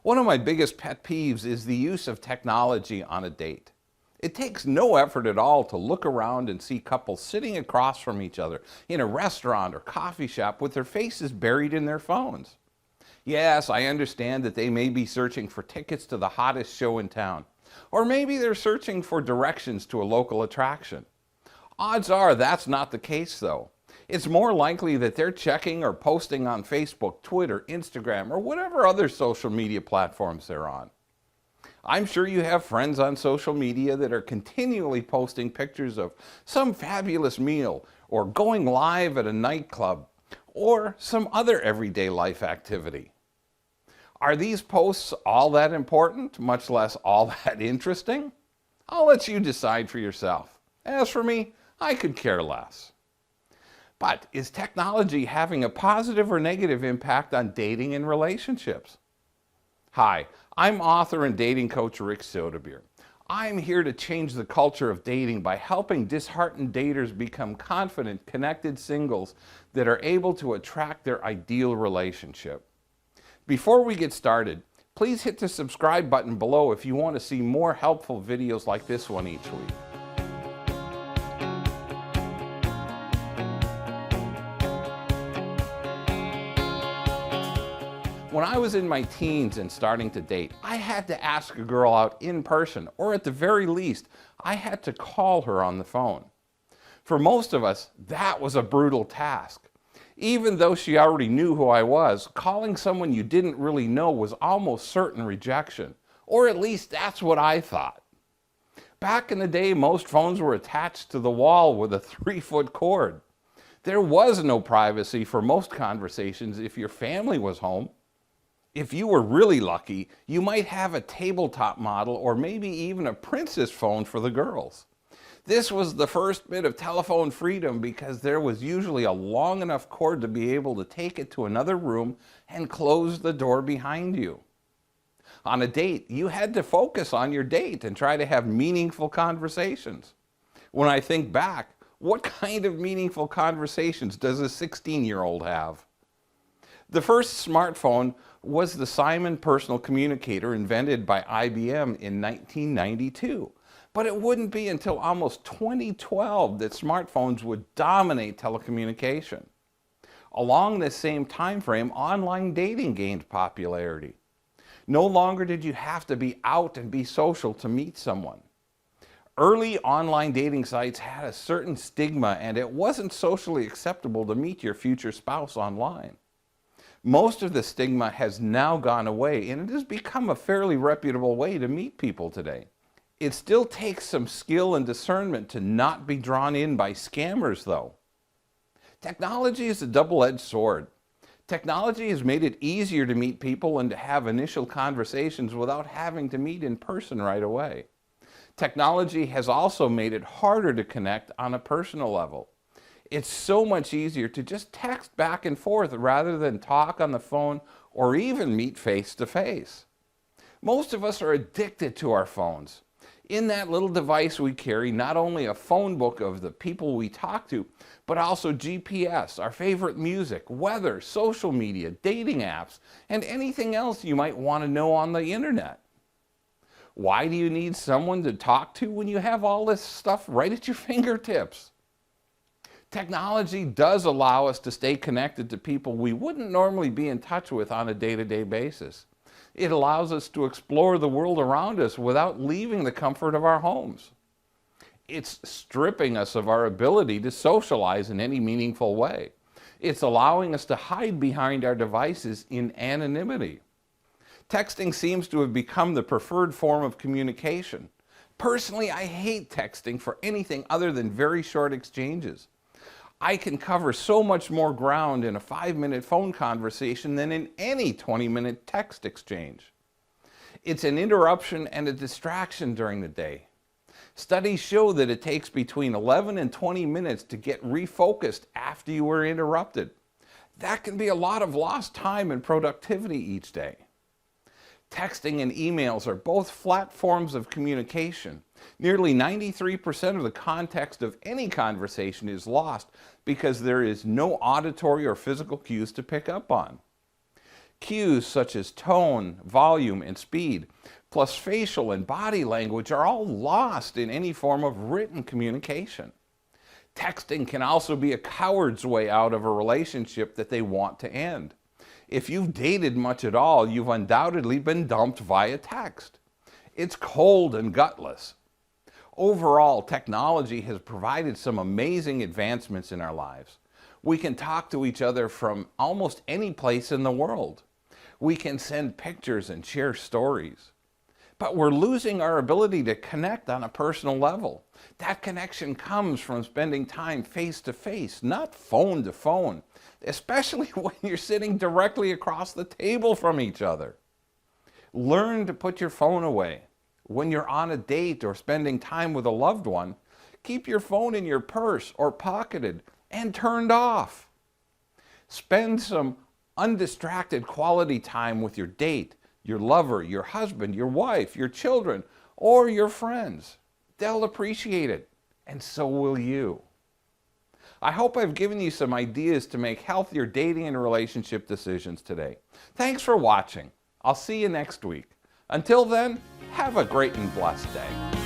One of my biggest pet peeves is the use of technology on a date. It takes no effort at all to look around and see couples sitting across from each other in a restaurant or coffee shop with their faces buried in their phones. Yes, I understand that they may be searching for tickets to the hottest show in town, or maybe they're searching for directions to a local attraction. Odds are that's not the case though. It's more likely that they're checking or posting on Facebook, Twitter, Instagram, or whatever other social media platforms they're on. I'm sure you have friends on social media that are continually posting pictures of some fabulous meal or going live at a nightclub or some other everyday life activity. Are these posts all that important, much less all that interesting? I'll let you decide for yourself. As for me, I could care less. But is technology having a positive or negative impact on dating and relationships? Hi, I'm author and dating coach Rick Sodebeer. I'm here to change the culture of dating by helping disheartened daters become confident, connected singles that are able to attract their ideal relationship. Before we get started, please hit the subscribe button below if you want to see more helpful videos like this one each week. When I was in my teens and starting to date, I had to ask a girl out in person, or at the very least, I had to call her on the phone. For most of us, that was a brutal task. Even though she already knew who I was, calling someone you didn't really know was almost certain rejection, or at least that's what I thought. Back in the day, most phones were attached to the wall with a 3-foot cord. There was no privacy for most conversations if your family was home. If you were really lucky, you might have a tabletop model or maybe even a princess phone for the girls. This was the first bit of telephone freedom because there was usually a long enough cord to be able to take it to another room and close the door behind you. On a date, you had to focus on your date and try to have meaningful conversations. When I think back, what kind of meaningful conversations does a 16-year-old have? The first smartphone was the Simon personal communicator invented by IBM in 1992. But it wouldn't be until almost 2012 that smartphones would dominate telecommunication. Along this same time frame, online dating gained popularity. No longer did you have to be out and be social to meet someone. Early online dating sites had a certain stigma, and it wasn't socially acceptable to meet your future spouse online. Most of the stigma has now gone away, and it has become a fairly reputable way to meet people today. It still takes some skill and discernment to not be drawn in by scammers, though. Technology is a double-edged sword. Technology has made it easier to meet people and to have initial conversations without having to meet in person right away. Technology has also made it harder to connect on a personal level. It's so much easier to just text back and forth rather than talk on the phone or even meet face to face. Most of us are addicted to our phones. In that little device we carry not only a phone book of the people we talk to, but also GPS, our favorite music, weather, social media, dating apps, and anything else you might want to know on the internet. Why do you need someone to talk to when you have all this stuff right at your fingertips? Technology does allow us to stay connected to people we wouldn't normally be in touch with on a day-to-day basis. It allows us to explore the world around us without leaving the comfort of our homes. It's stripping us of our ability to socialize in any meaningful way. It's allowing us to hide behind our devices in anonymity. Texting seems to have become the preferred form of communication. Personally, I hate texting for anything other than very short exchanges. I can cover so much more ground in a 5-minute phone conversation than in any 20-minute text exchange. It's an interruption and a distraction during the day. Studies show that it takes between 11 and 20 minutes to get refocused after you were interrupted. That can be a lot of lost time and productivity each day. Texting and emails are both flat forms of communication. Nearly 93% of the context of any conversation is lost because there is no auditory or physical cues to pick up on. Cues such as tone, volume, and speed, plus facial and body language are all lost in any form of written communication. Texting can also be a coward's way out of a relationship that they want to end. If you've dated much at all, you've undoubtedly been dumped via text. It's cold and gutless. Overall, technology has provided some amazing advancements in our lives. We can talk to each other from almost any place in the world. We can send pictures and share stories. But we're losing our ability to connect on a personal level. That connection comes from spending time face to face, not phone to phone, especially when you're sitting directly across the table from each other. Learn to put your phone away. When you're on a date or spending time with a loved one, keep your phone in your purse or pocketed and turned off. Spend some undistracted quality time with your date, your lover, your husband, your wife, your children, or your friends. They'll appreciate it, and so will you. I hope I've given you some ideas to make healthier dating and relationship decisions today. Thanks for watching. I'll see you next week. Until then, have a great and blessed day.